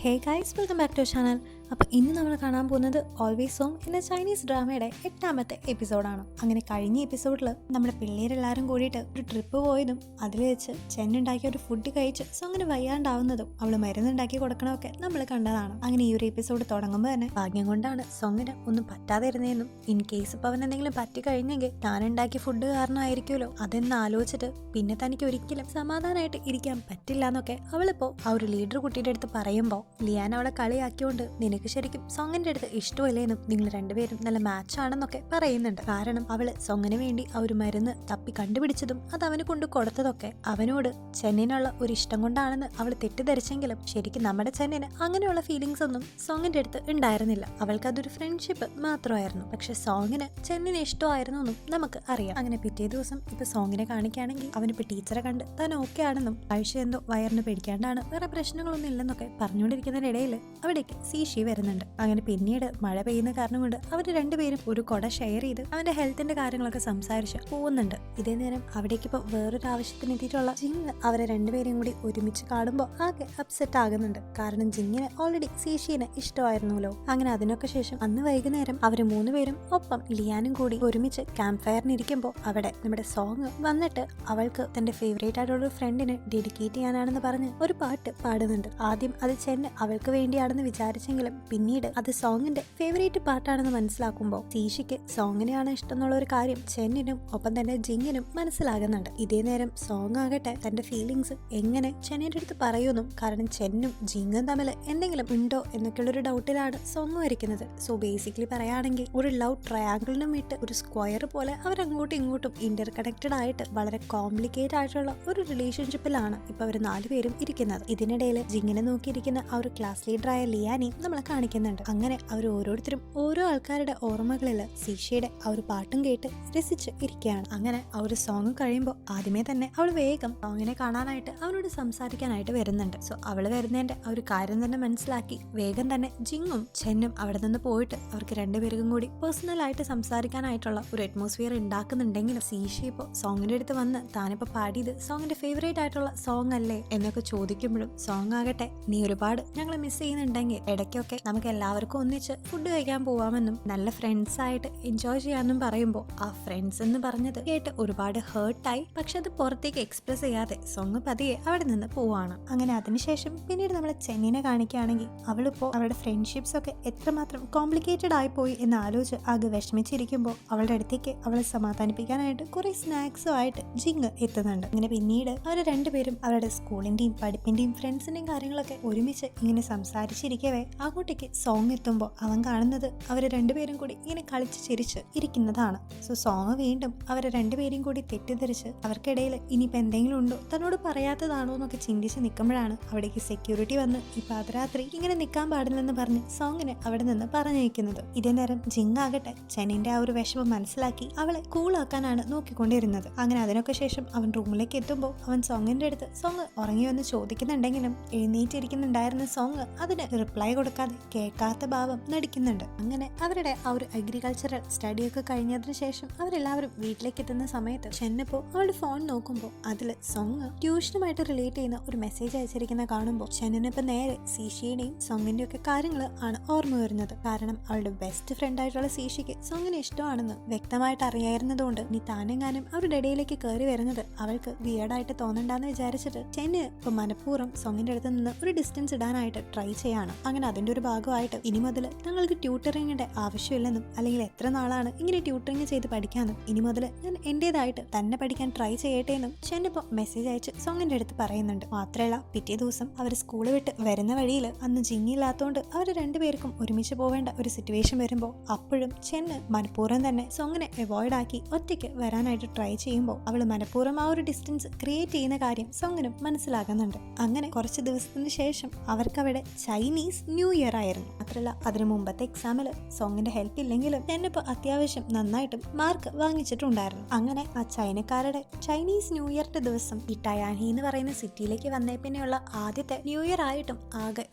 Hey guys, welcome back to channel. അപ്പോൾ ഇന്ന് നമ്മൾ കാണാൻ പോകുന്നത് ഓൾവേസ് ഹോം എന്ന ചൈനീസ് ഡ്രാമയുടെ 8ാമത്തെ എപ്പിസോഡാണ്. അങ്ങനെ കഴിഞ്ഞ എപ്പിസോഡിൽ നമ്മുടെ പിള്ളേരെല്ലാവരും കൂടിയിട്ട് ഒരു ട്രിപ്പ് പോയതും അതിൽ വെച്ച് ചെന്നുണ്ടാക്കിയ ഒരു ഫുഡ് കഴിച്ച് സോങ്ങിന് വയ്യാണ്ടാവുന്നതും അവൾ മരുന്നുണ്ടാക്കി കൊടുക്കണമൊക്കെ നമ്മൾ കണ്ടതാണ്. അങ്ങനെ ഈ ഒരു എപ്പിസോഡ് തുടങ്ങുമ്പോൾ തന്നെ ഭാഗ്യം കൊണ്ടാണ് സോങ്ങിന് ഒന്നും പറ്റാതിരുന്നതെന്നും ഇൻ കേസ് ഇപ്പോൾ അവൻ എന്തെങ്കിലും പറ്റി കഴിഞ്ഞെങ്കിൽ താനുണ്ടാക്കിയ ഫുഡ് കാരണമായിരിക്കുമല്ലോ അതെന്ന് ആലോചിച്ചിട്ട് പിന്നെ തനിക്ക് ഒരിക്കലും സമാധാനമായിട്ട് ഇരിക്കാൻ പറ്റില്ല എന്നൊക്കെ അവളിപ്പോൾ ആ ഒരു ലീഡർ കുട്ടിയുടെ അടുത്ത് പറയുമ്പോൾ ലിയാൻ അവളെ കളിയാക്കിയോണ്ട് നിനക്ക് ശരിക്കും സോങ്ങിന്റെ അടുത്ത് ഇഷ്ടമില്ലേന്നും നിങ്ങൾ രണ്ടുപേരും നല്ല മാച്ച് ആണെന്നൊക്കെ പറയുന്നുണ്ട്. കാരണം അവള് സോങ്ങിന് വേണ്ടി ആ ഒരു മരുന്ന് തപ്പി കണ്ടുപിടിച്ചതും അത് അവന് കൊണ്ട് കൊടുത്തതൊക്കെ അവനോട് ചെന്നിനുള്ള ഒരു ഇഷ്ടം കൊണ്ടാണെന്ന് അവൾ തെറ്റിദ്ധരിച്ചെങ്കിലും ശരിക്കും നമ്മുടെ ചെന്നിന് അങ്ങനെയുള്ള ഫീലിങ്സ് ഒന്നും സോങ്ങിന്റെ അടുത്ത് ഉണ്ടായിരുന്നില്ല. അവൾക്ക് അതൊരു ഫ്രണ്ട്ഷിപ്പ് മാത്രമായിരുന്നു. പക്ഷെ സോങ്ങിന് ചെന്നിനെ ഇഷ്ടമായിരുന്നു എന്നും നമുക്ക് അറിയാം. അങ്ങനെ പിറ്റേ ദിവസം ഇപ്പൊ സോങ്ങിനെ കാണിക്കുകയാണെങ്കിൽ അവനിപ്പോ ടീച്ചറെ കണ്ട് താൻ ഓക്കെ ആണെന്നും ആഴ്ച എന്തോ വയറിന് പേടിക്കാണ്ടാണ്, വേറെ പ്രശ്നങ്ങളൊന്നും ഇല്ലെന്നൊക്കെ പറഞ്ഞുകൊണ്ടിരിക്കുന്നതിനിടയിൽ അവിടേക്ക് സീഷി വരുന്നുണ്ട്. അങ്ങനെ പിന്നീട് മഴ പെയ്യുന്ന കാരണം കൊണ്ട് അവർ രണ്ടുപേരും ഒരു കൊട ഷെയർ ചെയ്ത് അവന്റെ ഹെൽത്തിന്റെ കാര്യങ്ങളൊക്കെ സംസാരിച്ച് പോകുന്നുണ്ട്. ഇതേ നേരം അവിടേക്ക് ഇപ്പൊ വേറൊരു ആവശ്യത്തിന് എത്തിയിട്ടുള്ള ജിങ് അവരെ രണ്ടുപേരെയും കൂടി ഒരുമിച്ച് കാണുമ്പോൾ ആകെ അപ്സെറ്റ് ആകുന്നുണ്ട്. കാരണം ജിങ്ങിന് ഓൾറെഡി സീഷീനെ ഇഷ്ടമായിരുന്നല്ലോ. അങ്ങനെ അതിനൊക്കെ ശേഷം അന്ന് വൈകുന്നേരം അവര് മൂന്നുപേരും ഒപ്പം ലിയാനും കൂടി ഒരുമിച്ച് ക്യാമ്പ് ഫയറിന് ഇരിക്കുമ്പോൾ അവിടെ നമ്മുടെ സോങ് വന്നിട്ട് അവൾക്ക് തന്റെ ഫേവറേറ്റ് ആയിട്ടുള്ള ഒരു ഫ്രണ്ടിന് ഡെഡിക്കേറ്റ് ചെയ്യാനാണെന്ന് പറഞ്ഞ് ഒരു പാട്ട് പാടുന്നുണ്ട്. ആദ്യം അത് ചെന്ന് അവൾക്ക് വേണ്ടിയാണെന്ന് വിചാരിച്ചെങ്കിലും പിന്നീട് അത് സോങ്ങിന്റെ ഫേവറേറ്റ് പാട്ടാണെന്ന് മനസ്സിലാക്കുമ്പോൾ സീഷിക്ക് സോങ്ങിനെയാണ് ഇഷ്ടം എന്നുള്ള ഒരു കാര്യം ചെന്നിനും ഒപ്പം തന്നെ ജിങ്ങിനും മനസ്സിലാകുന്നുണ്ട്. ഇതേ നേരം സോങ് ആകട്ടെ തന്റെ ഫീലിങ്സ് എങ്ങനെ ചെന്നിന്റെ അടുത്ത് പറയുമെന്നും, കാരണം ചെന്നും ജിങ്ങും തമ്മിൽ എന്തെങ്കിലും ഉണ്ടോ എന്നൊക്കെയുള്ളൊരു ഡൗട്ടിലാണ് സോങ് വരയ്ക്കുന്നത്. സോ ബേസിക്കലി പറയുകയാണെങ്കിൽ ഒരു ലവ് ട്രയാങ്കിളിനും വിട്ട് ഒരു സ്ക്വയർ പോലെ അവരങ്ങോട്ടും ഇങ്ങോട്ടും ഇന്റർ കണക്റ്റഡ് ആയിട്ട് വളരെ കോംപ്ലിക്കേറ്റഡ് ആയിട്ടുള്ള ഒരു റിലേഷൻഷിപ്പിലാണ് ഇപ്പൊ അവർ നാലുപേരും ഇരിക്കുന്നത്. ഇതിനിടയിൽ ജിങ്ങിനെ നോക്കിയിരിക്കുന്ന ആ ഒരു ക്ലാസ് ലീഡറായ ലിയാനി നമ്മളെ കാണിക്കുന്നുണ്ട്. അങ്ങനെ അവർ ഓരോരുത്തരും ഓരോ ആൾക്കാരുടെ ഓർമ്മകളിൽ സീഷയുടെ ആ ഒരു പാട്ടും കേട്ട് രസിച്ച് ഇരിക്കുകയാണ്. അങ്ങനെ ആ ഒരു സോങ് കഴിയുമ്പോൾ ആദ്യമേ തന്നെ അവൾ വേഗം സോങ്ങിനെ കാണാനായിട്ട് അവനോട് സംസാരിക്കാനായിട്ട് വരുന്നുണ്ട്. സോ അവള് വരുന്നതിന്റെ ആ ഒരു കാര്യം തന്നെ മനസ്സിലാക്കി വേഗം തന്നെ ജിങ്ങും ചെന്നും അവിടെ നിന്ന് പോയിട്ട് അവർക്ക് രണ്ടുപേർക്കും കൂടി പേഴ്സണൽ ആയിട്ട് സംസാരിക്കാനായിട്ടുള്ള ഒരു അറ്റ്മോസ്ഫിയർ ഉണ്ടാക്കുന്നുണ്ടെങ്കിലും സീഷ ഇപ്പോൾ സോങ്ങിന്റെ അടുത്ത് വന്ന് താനിപ്പോ പാടിയത് സോങ്ങിന്റെ ഫേവറേറ്റ് ആയിട്ടുള്ള സോങ് അല്ലേ എന്നൊക്കെ ചോദിക്കുമ്പോഴും സോങ് ആകട്ടെ നീ ഒരുപാട് ഞങ്ങളെ മിസ് ചെയ്യുന്നുണ്ടെങ്കിൽ ഇടയ്ക്കൊക്കെ നമുക്ക് എല്ലാവർക്കും ഒന്നിച്ച് ഫുഡ് കഴിക്കാൻ പോവാമെന്നും നല്ല ഫ്രണ്ട്സ് ആയിട്ട് എൻജോയ് ചെയ്യാമെന്നും പറയുമ്പോൾ ആ ഫ്രണ്ട്സ് എന്ന് പറഞ്ഞത് കേട്ട് ഒരുപാട് ഹേർട്ടായി. പക്ഷെ അത് പുറത്തേക്ക് എക്സ്പ്രസ് ചെയ്യാതെ സോങ് പതിയെ അവിടെ നിന്ന് പോവാണ്. അങ്ങനെ അതിനുശേഷം പിന്നീട് നമ്മൾ ചെന്നിനെ കാണിക്കുകയാണെങ്കിൽ അവളിപ്പോ അവളുടെ ഫ്രണ്ട്ഷിപ്സ് ഒക്കെ എത്രമാത്രം കോംപ്ലിക്കേറ്റഡ് ആയി പോയി എന്ന് ആലോചിച്ച് ആകെ വിഷമിച്ചിരിക്കുമ്പോൾ അവളുടെ അടുത്തേക്ക് അവളെ സമാധാനിപ്പിക്കാനായിട്ട് കുറെ സ്നാക്സും ആയിട്ട് ജിങ് എത്തുന്നുണ്ട്. അങ്ങനെ പിന്നീട് അവർ രണ്ടുപേരും അവരുടെ സ്കൂളിന്റെയും പഠിപ്പിന്റെയും ഫ്രണ്ട്സിന്റെയും കാര്യങ്ങളൊക്കെ ഒരുമിച്ച് ഇങ്ങനെ സംസാരിച്ചിരിക്കവേ അങ്ങോട്ടേക്ക് സോങ് എത്തുമ്പോൾ അവൻ കാണുന്നത് അവരെ രണ്ടുപേരും കൂടി ഇങ്ങനെ കളിച്ച് ചിരിച്ച് ഇരിക്കുന്നതാണ്. സോ സോങ് വീണ്ടും അവരെ രണ്ടുപേരും കൂടി തെറ്റിദ്ധരിച്ച് അവർക്കിടയിൽ ഇനിയിപ്പോൾ എന്തെങ്കിലും ഉണ്ടോ, തന്നോട് പറയാത്തതാണോ എന്നൊക്കെ ചിന്തിച്ച് നിൽക്കുമ്പോഴാണ് അവിടേക്ക് സെക്യൂരിറ്റി വന്ന് ഈ പാതിരാത്രി ഇങ്ങനെ നിൽക്കാൻ പാടില്ലെന്ന് പറഞ്ഞ് സോങ്ങിനെ അവിടെ നിന്ന് പറഞ്ഞയക്കുന്നത്. ഇതേ നേരം ജിങ് ആകട്ടെ ചെന്നിന്റെ ആ ഒരു വിഷമം മനസ്സിലാക്കി അവളെ കൂളാക്കാനാണ് നോക്കിക്കൊണ്ടിരുന്നത്. അങ്ങനെ അതിനൊക്കെ ശേഷം അവൻ റൂമിലേക്ക് എത്തുമ്പോൾ അവൻ സോങ്ങിന്റെ അടുത്ത് സോങ് ഉറങ്ങിയെന്ന് ചോദിക്കുന്നുണ്ടെങ്കിലും എഴുന്നേറ്റിരിക്കുന്നുണ്ടായിരുന്ന സോങ് അതിന് റിപ്ലൈ കൊടുക്കാതെ കേൾക്കാത്ത ഭാവം നടിക്കുന്നുണ്ട്. അങ്ങനെ അവരുടെ ആ ഒരു അഗ്രികൾച്ചറൽ സ്റ്റഡിയൊക്കെ കഴിഞ്ഞതിന് ശേഷം അവരെല്ലാവരും വീട്ടിലേക്ക് എത്തുന്ന സമയത്ത് ചെന്നപ്പോ അവളുടെ ഫോൺ നോക്കുമ്പോൾ അതിൽ സോങ് ട്യൂഷനുമായിട്ട് റിലേറ്റ് ചെയ്യുന്ന ഒരു മെസ്സേജ് അയച്ചിരിക്കുന്ന കാണുമ്പോൾ ചെന്നിനിപ്പോ നേരെ സീഷയുടെയും സോങ്ങിന്റെയും ഒക്കെ കാര്യങ്ങൾ ആണ് ഓർമ്മ വരുന്നത്. കാരണം അവളുടെ ബെസ്റ്റ് ഫ്രണ്ട് ആയിട്ടുള്ള സീഷയ്ക്ക് സോങ്ങിനെ ഇഷ്ടമാണെന്ന് വ്യക്തമായിട്ട് അറിയായിരുന്നതുകൊണ്ട് നീ താനെങ്ങാനും അവരുടെ ഇടയിലേക്ക് കയറി വരുന്നത് അവൾക്ക് വിയർഡായിട്ട് തോന്നണ്ടെന്ന് വിചാരിച്ചിട്ട് ചെന്ന് ഇപ്പൊ മനഃപൂർവ്വം സോങ്ങിന്റെ അടുത്ത് നിന്ന് ഒരു ഡിസ്റ്റൻസ് ഇടാനായിട്ട് ട്രൈ ചെയ്യാണ്. അങ്ങനെ അതിന്റെ ഒരു ഭാഗമായിട്ട് ഇനി മുതൽ തങ്ങൾക്ക് ട്യൂട്ടറിങ്ങിന്റെ ആവശ്യമില്ലെന്നും, അല്ലെങ്കിൽ എത്ര നാളാണ് ഇങ്ങനെ ട്യൂട്ടറിങ് ചെയ്ത് പഠിക്കാനും, ഇനി മുതൽ ഞാൻ എന്റേതായിട്ട് തന്നെ പഠിക്കാൻ ട്രൈ ചെയ്യട്ടെ എന്നും ചെന്നിപ്പോ മെസ്സേജ് അയച്ച് സോങ്ങിന്റെ അടുത്ത് പറയുന്നുണ്ട്. മാത്രമല്ല പിറ്റേ ദിവസം അവർ സ്കൂൾ വിട്ട് വരുന്ന വഴിയിൽ അന്ന് ജിങ്ങില്ലാത്തോണ്ട് അവർ രണ്ടുപേർക്കും ഒരുമിച്ച് പോവേണ്ട ഒരു സിറ്റുവേഷൻ വരുമ്പോൾ അപ്പോഴും ചെന്ന് മനഃപൂർവ്വം തന്നെ സോങ്ങിനെ അവോയ്ഡ് ആക്കി ഒറ്റയ്ക്ക് വരാനായിട്ട് ട്രൈ ചെയ്യുമ്പോൾ അവള് മനഃപൂർവ്വം ആ ഒരു ഡിസ്റ്റൻസ് ക്രിയേറ്റ് ചെയ്യുന്ന കാര്യം സോങ്ങിനും മനസ്സിലാകുന്നുണ്ട്. അങ്ങനെ കുറച്ച് ദിവസത്തിന് ശേഷം അവർക്ക് അവിടെ ചൈനീസ് ന്യൂ ഇയർ ഇയർ ആയിരുന്നു. മാത്രമല്ല അതിന് മുമ്പത്തെ എക്സാമിൽ സോങ്ങിന്റെ ഹെൽപ്പ് ഇല്ലെങ്കിലും ചെന്നിപ്പോ അത്യാവശ്യം നന്നായിട്ടും മാർക്ക് വാങ്ങിച്ചിട്ടുണ്ടായിരുന്നു. അങ്ങനെ ആ ചൈനക്കാരുടെ ചൈനീസ് ന്യൂ ഇയറിന്റെ ദിവസം ഈ ടയാൻഹി എന്ന് പറയുന്ന സിറ്റിയിലേക്ക് വന്നേ പിന്നെയുള്ള ആദ്യത്തെ ന്യൂ ഇയർ ആയിട്ടും ആകെ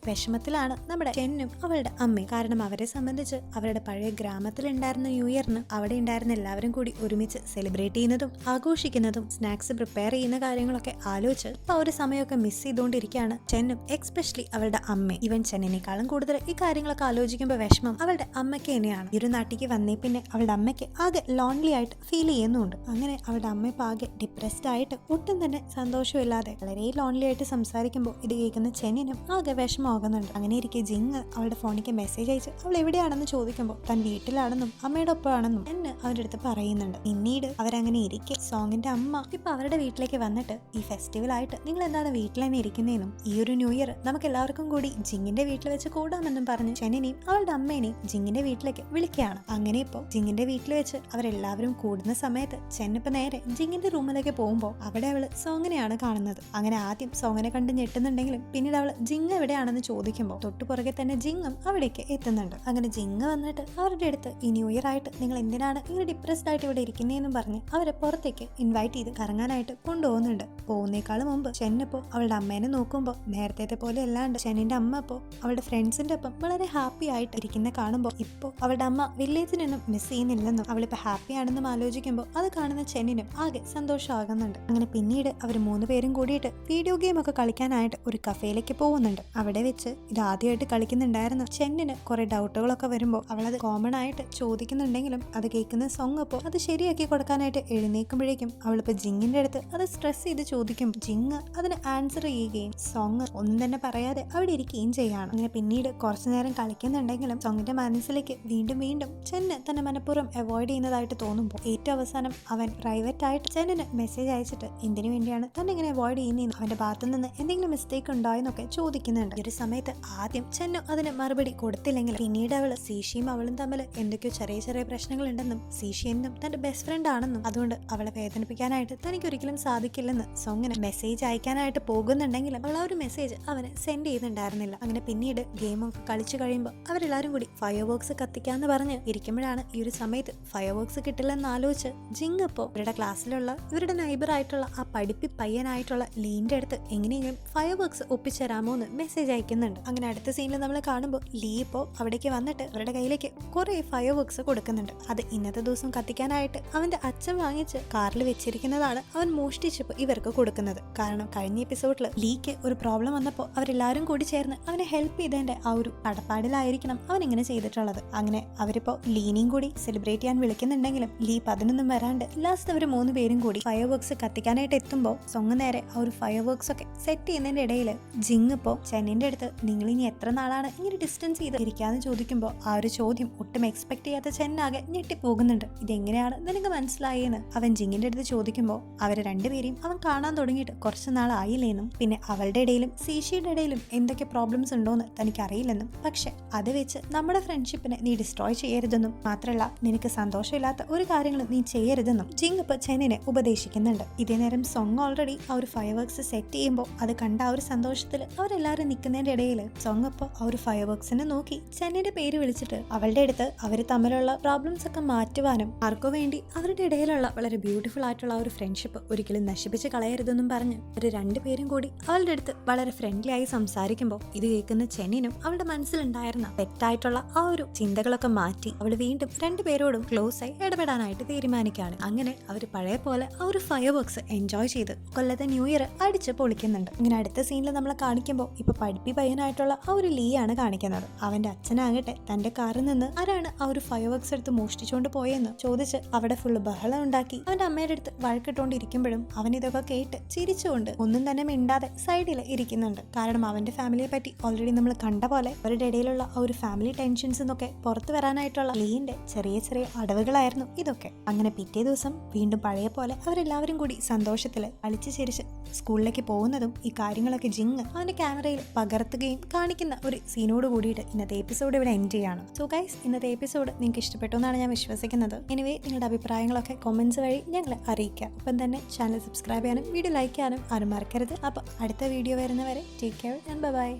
വിഷമത്തിലാണ് നമ്മുടെ ചെന്നും അവളുടെ അമ്മയും. കാരണം അവരെ സംബന്ധിച്ച് അവരുടെ പഴയ ഗ്രാമത്തിലുണ്ടായിരുന്ന ന്യൂ ഇയറിന് അവിടെ ഉണ്ടായിരുന്ന എല്ലാവരും കൂടി ഒരുമിച്ച് സെലിബ്രേറ്റ് ചെയ്യുന്നതും ആഘോഷിക്കുന്നതും സ്നാക്സ് പ്രിപ്പയർ ചെയ്യുന്ന കാര്യങ്ങളൊക്കെ ആലോചിച്ച് ആ ഒരു സമയമൊക്കെ മിസ് ചെയ്തുകൊണ്ടിരിക്കുകയാണ് ചെന്നും, എക്സ്പെഷ്യലി അവളുടെ അമ്മ. ഇവൻ ചെന്നിനേക്കാളും കൂടുതൽ ഈ കാര്യങ്ങളൊക്കെ ആലോചിക്കുമ്പോൾ വിഷമം അവളുടെ അമ്മയ്ക്ക് തന്നെയാണ്. ഈ ഒരു നാട്ടിലേക്ക് വന്നേ പിന്നെ അവളുടെ അമ്മയ്ക്ക് ആകെ ലോൺലി ആയിട്ട് ഫീൽ ചെയ്യുന്നുണ്ട്. അങ്ങനെ അവളുടെ അമ്മ ഇപ്പൊ ആകെ ഡിപ്രസ്ഡ് ആയിട്ട് ഒട്ടും തന്നെ സന്തോഷമില്ലാതെ വളരെ ലോൺലി ആയിട്ട് സംസാരിക്കുമ്പോൾ ഇത് കേൾക്കുന്ന ചെന്നിനും ആകെ വിഷമമാകുന്നുണ്ട്. അങ്ങനെ ഇരിക്കെ ജിങ് അവളുടെ ഫോണിലേക്ക് മെസ്സേജ് അയച്ച് അവൾ എവിടെയാണെന്ന് ചോദിക്കുമ്പോൾ താൻ വീട്ടിലാണെന്നും അമ്മയുടെ ഒപ്പമാണെന്നും എന്ന് അവരുടെ അടുത്ത് പറയുന്നുണ്ട്. പിന്നീട് അവരങ്ങനെ ഇരിക്കെ സോങ്ങിന്റെ അമ്മ ഇപ്പൊ അവരുടെ വീട്ടിലേക്ക് വന്നിട്ട് ഈ ഫെസ്റ്റിവൽ ആയിട്ട് നിങ്ങൾ എന്താണ് വീട്ടിൽ തന്നെ ഇരിക്കുന്നതെന്നും ഈ ഒരു ന്യൂ ഇയർ നമുക്ക് എല്ലാവർക്കും കൂടി ജിങ്ങിന്റെ വീട്ടിൽ വെച്ച് കൂടാമെന്നും പറഞ്ഞ് ചെന്നിനെയും അവളുടെ അമ്മേനെയും ജിങ്ങിന്റെ വീട്ടിലേക്ക് വിളിക്കുകയാണ്. അങ്ങനെ ഇപ്പോ ജിങ്ങിന്റെ വീട്ടിൽ വെച്ച് അവരെല്ലാവരും കൂടുന്ന സമയത്ത് ചെന്നിപ്പോ നേരെ ജിങ്ങിന്റെ റൂമിലേക്ക് പോകുമ്പോൾ അവിടെ അവള് സോങ്ങിനെയാണ് കാണുന്നത്. അങ്ങനെ ആദ്യം സോങ്ങിനെ കണ്ട് ഞെട്ടുന്നുണ്ടെങ്കിലും പിന്നീട് അവള് ജിങ് എവിടെയാണെന്ന് ചോദിക്കുമ്പോൾ തൊട്ടു പുറകെ തന്നെ ജിങ്ങും അവിടേക്ക് എത്തുന്നുണ്ട്. അങ്ങനെ ജിങ് വന്നിട്ട് അവരുടെ അടുത്ത് ഈ ന്യൂ ഇയർ ആയിട്ട് നിങ്ങൾ എന്തിനാണ് ഇങ്ങനെ ഡിപ്രസ്ഡ് ആയിട്ട് ഇവിടെ ഇരിക്കുന്നതെന്നും പറഞ്ഞ് അവരെ പുറത്തേക്ക് ഇൻവൈറ്റ് ചെയ്ത് കറങ്ങാനായിട്ട് കൊണ്ടുപോകുന്നുണ്ട്. പോകുന്നേക്കാളും മുമ്പ് ചെന്നിപ്പോ അവളുടെ അമ്മേനെ നോക്കുമ്പോൾ നേരത്തെ പോലെ അല്ലാണ്ട് ചെന്നിന്റെ അമ്മ ഇപ്പോ അവളുടെ ഫ്രണ്ട്സിന്റെ ഒപ്പം വളരെ ഹാപ്പി ആയിട്ട് ഇരിക്കുന്ന കാണുമ്പോൾ ഇപ്പോൾ അവളുടെ അമ്മ വില്ലേജിനൊന്നും മിസ് ചെയ്യുന്നില്ലെന്നും അവളിപ്പോ ഹാപ്പി ആണെന്നും ആലോചിക്കുമ്പോൾ അത് കാണുന്ന ചെന്നിനും ആകെ സന്തോഷമാകുന്നുണ്ട്. അങ്ങനെ പിന്നീട് അവർ 3 പേരും കൂടിയിട്ട് വീഡിയോ ഗെയിം ഒക്കെ കളിക്കാനായിട്ട് ഒരു കഫേയിലേക്ക് പോകുന്നുണ്ട്. അവിടെ വെച്ച് ഇത് ആദ്യമായിട്ട് കളിക്കുന്നുണ്ടായിരുന്നു ചെന്നിന് കുറെ ഡൗട്ടുകളൊക്കെ വരുമ്പോൾ അവളത് കോമൺ ആയിട്ട് ചോദിക്കുന്നുണ്ടെങ്കിലും അത് കേൾക്കുന്ന സോങ് അപ്പോൾ അത് ശരിയാക്കി കൊടുക്കാനായിട്ട് എഴുന്നേക്കുമ്പോഴേക്കും അവളിപ്പോ ജിങ്ങിന്റെ അടുത്ത് അത് സ്ട്രെസ് ചെയ്ത് ചോദിക്കും. ജിങ് അതിന് ആൻസർ ചെയ്യുകയും സോങ് ഒന്നും തന്നെ പറയാതെ അവിടെ ഇരിക്കുകയും ചെയ്യാണ്. അങ്ങനെ പിന്നീട് കുറച്ചു നേരം കളിക്കുന്നുണ്ടെങ്കിലും സോങ്ങിന്റെ മനസ്സിലേക്ക് വീണ്ടും വീണ്ടും ചെന്ന് തന്നെ മനഃപൂർവ്വം അവോയ്ഡ് ചെയ്യുന്നതായിട്ട് തോന്നുമ്പോൾ ഏറ്റവും അവസാനം അവൻ പ്രൈവറ്റ് ആയിട്ട് ചെന്നിന് മെസ്സേജ് അയച്ചിട്ട് എന്തിനു വേണ്ടിയാണ് തന്നെ ഇങ്ങനെ അവോയ്ഡ് ചെയ്യുന്നതെന്ന് അവന്റെ ഭാഗത്തു നിന്ന് എന്തെങ്കിലും മിസ്റ്റേക്ക് ഉണ്ടായെന്നൊക്കെ ചോദിക്കുന്നുണ്ട്. ഈ ഒരു സമയത്ത് ആദ്യം ചെന്നു അതിന് മറുപടി കൊടുത്തില്ലെങ്കിൽ പിന്നീട് അവള് സീഷിയും അവളും തമ്മിൽ എന്തൊക്കെയോ ചെറിയ ചെറിയ പ്രശ്നങ്ങൾ ഉണ്ടെന്നും സീഷി എന്നും തന്റെ ബെസ്റ്റ് ഫ്രണ്ട് ആണെന്നും അതുകൊണ്ട് അവളെ വേദനിപ്പിക്കാനായിട്ട് തനിക്ക് ഒരിക്കലും സാധിക്കില്ലെന്ന് സോങ്ങിന് മെസ്സേജ് അയക്കാനായിട്ട് പോകുന്നുണ്ടെങ്കിലും അവൾ ആ ഒരു മെസ്സേജ് അവന് സെൻഡ് ചെയ്യുന്നുണ്ടായിരുന്നില്ല. അങ്ങനെ പിന്നീട് ഗെയിമൊക്കെ കളിച്ചു കഴിയുമ്പോൾ അവരെല്ലാരും കൂടി ഫയർ വർക്ക്സ് കത്തിക്കാന്ന് പറഞ്ഞ് ഇരിക്കുമ്പോഴാണ് ഈ ഒരു സമയത്ത് ഫയർ വർക്ക്സ് കിട്ടില്ലെന്ന് ആലോചിച്ച് ജിങ് ഇപ്പോൾ ഇവരുടെ ക്ലാസ്സിലുള്ള ഇവരുടെ നൈബർ ആയിട്ടുള്ള ആ പഠിപ്പി പയ്യനായിട്ടുള്ള ലീന്റെ അടുത്ത് എങ്ങനെയെങ്കിലും ഫയർ വർക്ക്സ് ഒപ്പിച്ചേരാമോ എന്ന് മെസ്സേജ് അയക്കുന്നുണ്ട്. അങ്ങനെ അടുത്ത സീനിൽ നമ്മൾ കാണുമ്പോൾ ലീ ഇപ്പോൾ അവിടേക്ക് വന്നിട്ട് അവരുടെ കയ്യിലേക്ക് കുറെ ഫയർ വർക്ക്സ് കൊടുക്കുന്നുണ്ട്. അത് ഇന്നത്തെ ദിവസം കത്തിക്കാനായിട്ട് അവന്റെ അച്ഛൻ വാങ്ങിച്ച് കാറിൽ വെച്ചിരിക്കുന്നതാണ് അവൻ മോഷ്ടിച്ചപ്പോൾ ഇവർക്ക് കൊടുക്കുന്നത്. കാരണം കഴിഞ്ഞ എപ്പിസോഡിൽ ലീക്ക് ഒരു പ്രോബ്ലം വന്നപ്പോൾ അവരെല്ലാവരും കൂടി ചേർന്ന് അവനെ ഹെൽപ്പ് ചെയ്തതിന്റെ ആ ഒരു കടപ്പാടിലായിരിക്കണം അവൻ ഇങ്ങനെ ചെയ്തിട്ടുള്ളത്. അങ്ങനെ അവരിപ്പോ ലീനെയും കൂടി സെലിബ്രേറ്റ് ചെയ്യാൻ വിളിക്കുന്നുണ്ടെങ്കിലും ലീ അതിനൊന്നും വരാണ്ട് ലാസ്റ്റ് അവർ 3 പേരും കൂടി ഫയർ വർക്ക്സ് കത്തിക്കാനായിട്ട് എത്തുമ്പോൾ സൊങ്ങ് നേരെ ആ ഒരു ഫയർ വർക്ക്സ് ഒക്കെ സെറ്റ് ചെയ്യുന്നതിന്റെ ഇടയിൽ ജിങ് ഇപ്പോൾ ചെന്നിന്റെ അടുത്ത് നിങ്ങൾ ഇനി എത്ര നാളാണ് ഇങ്ങനെ ഡിസ്റ്റൻസ് ചെയ്ത് ഇരിക്കാന്ന് ചോദിക്കുമ്പോൾ ആ ഒരു ചോദ്യം ഒട്ടും എക്സ്പെക്ട് ചെയ്യാത്ത ചെന്നാകെ ഞെട്ടിപ്പോകുന്നുണ്ട്. ഇതെങ്ങനെയാണ് നിനക്ക് മനസ്സിലായെന്ന് അവൻ ജിങ്ങിന്റെ അടുത്ത് ചോദിക്കുമ്പോൾ അവരെ രണ്ടുപേരെയും അവൻ കാണാൻ തുടങ്ങിയിട്ട് കുറച്ച് നാളായില്ലേന്നും പിന്നെ അവളുടെ ഇടയിലും സീഷിയുടെ ഇടയിലും എന്തൊക്കെ പ്രോബ്ലംസ് ഉണ്ടോന്ന് തനിക്ക് അറിയില്ലെന്നും പക്ഷെ അത് വെച്ച് നമ്മുടെ ഫ്രണ്ട്ഷിപ്പിനെ നീ ഡിസ്ട്രോയ് ചെയ്യരുതെന്നും മാത്രമല്ല നിനക്ക് സന്തോഷമില്ലാത്ത ഒരു കാര്യങ്ങളും നീ ചെയ്യരുതെന്നും ജിങ് ഇപ്പൊ ചെന്നിനെ ഉപദേശിക്കുന്നുണ്ട്. ഇതേ നേരം സോങ് ഓൾറെഡി ആ ഒരു ഫയർ വർക്ക്സ് സെറ്റ് ചെയ്യുമ്പോൾ അത് കണ്ട ആ ഒരു സന്തോഷത്തിൽ അവരെല്ലാവരും നിൽക്കുന്നതിന്റെ ഇടയിൽ സോങ് ഇപ്പോൾ ആ ഒരു ഫയർ വർക്ക്സിനെ നോക്കി ചെന്നിന്റെ പേര് വിളിച്ചിട്ട് അവളുടെ അടുത്ത് അവർ തമ്മിലുള്ള പ്രോബ്ലംസ് ഒക്കെ മാറ്റുവാനും ആർക്കോ വേണ്ടി അവരുടെ ഇടയിലുള്ള വളരെ ബ്യൂട്ടിഫുൾ ആയിട്ടുള്ള ഒരു ഫ്രണ്ട്ഷിപ്പ് ഒരിക്കലും നശിപ്പിച്ച് കളയരുതെന്നും പറഞ്ഞ് ഒരു 2 പേരും കൂടി അവളുടെ അടുത്ത് വളരെ ഫ്രണ്ട്ലി ആയി സംസാരിക്കുമ്പോൾ ഇത് കേൾക്കുന്ന ചെന്നിനും അവളുടെ മനസ്സിലുണ്ടായിരുന്ന തെറ്റായിട്ടുള്ള ആ ഒരു ചിന്തകളൊക്കെ മാറ്റി അവൾ വീണ്ടും 2 പേരോടും ക്ലോസ് ആയി ഇടപെടാനായിട്ട് തീരുമാനിക്കുകയാണ്. അങ്ങനെ അവർ പഴയ പോലെ ആ ഒരു ഫയർ വർക്ക്സ് എൻജോയ് ചെയ്ത് കൊല്ലത്തെ ന്യൂ ഇയർ അടിച്ച് പൊളിക്കുന്നുണ്ട്. ഇങ്ങനെ അടുത്ത സീനിൽ നമ്മളെ കാണിക്കുമ്പോൾ ഇപ്പൊ പഠിപ്പി പയ്യനായിട്ടുള്ള ആ ഒരു ലീ ആണ് കാണിക്കുന്നത്. അവന്റെ അച്ഛനാകട്ടെ തന്റെ കാറിൽ നിന്ന് ആരാണ് ആ ഒരു ഫയർ വർക്ക്സ് എടുത്ത് മോഷ്ടിച്ചുകൊണ്ട് പോയെന്ന് ചോദിച്ച് അവിടെ ഫുള്ള് ബഹളം ഉണ്ടാക്കി അവന്റെ അമ്മയുടെ അടുത്ത് വഴക്കിട്ടോണ്ടിരിക്കുമ്പോഴും അവൻ ഇതൊക്കെ കേട്ട് ചിരിച്ചുകൊണ്ട് ഒന്നും തന്നെ മിണ്ടാതെ സൈഡിൽ ഇരിക്കുന്നുണ്ട്. കാരണം അവന്റെ ഫാമിലിയെ പറ്റി ഓൾറെഡി നമ്മൾ കണ്ട പോലെ അവരുടെ ഇടയിലുള്ള ആ ഒരു ഫാമിലി ടെൻഷൻസ് എന്നൊക്കെ പുറത്തു വരാനായിട്ടുള്ള ലീന്റെ ചെറിയ ചെറിയ അടവുകളായിരുന്നു ഇതൊക്കെ. അങ്ങനെ പിറ്റേ ദിവസം വീണ്ടും പഴയ പോലെ അവരെല്ലാവരും കൂടി സന്തോഷത്തിൽ കളിച്ച് ചിരിച്ച് സ്കൂളിലേക്ക് പോകുന്നതും ഈ കാര്യങ്ങളൊക്കെ ജിങ് അവന്റെ ക്യാമറയിൽ പകർത്തുകയും കാണിക്കുന്ന ഒരു സീനോട് കൂടിയിട്ട് ഇന്നത്തെ എപ്പിസോഡ് ഇവിടെ എൻഡ് ചെയ്യാണ്. സോ ഗൈസ്, ഇന്നത്തെ എപ്പിസോഡ് നിങ്ങൾക്ക് ഇഷ്ടപ്പെട്ടു എന്നാണ് ഞാൻ വിശ്വസിക്കുന്നത്. എനിവേ നിങ്ങളുടെ അഭിപ്രായങ്ങളൊക്കെ കമന്റ്സ് വഴി ഞങ്ങളെ അറിയിക്കാം. ഒപ്പം തന്നെ ചാനൽ സബ്സ്ക്രൈബ് ചെയ്യാനും വീഡിയോ ലൈക്ക് ചെയ്യാനും ആരും മറക്കരുത്. അപ്പോൾ അടുത്ത വീഡിയോ വരുന്നവരെ ടേക്ക് കെയർ ആൻഡ് ബൈ.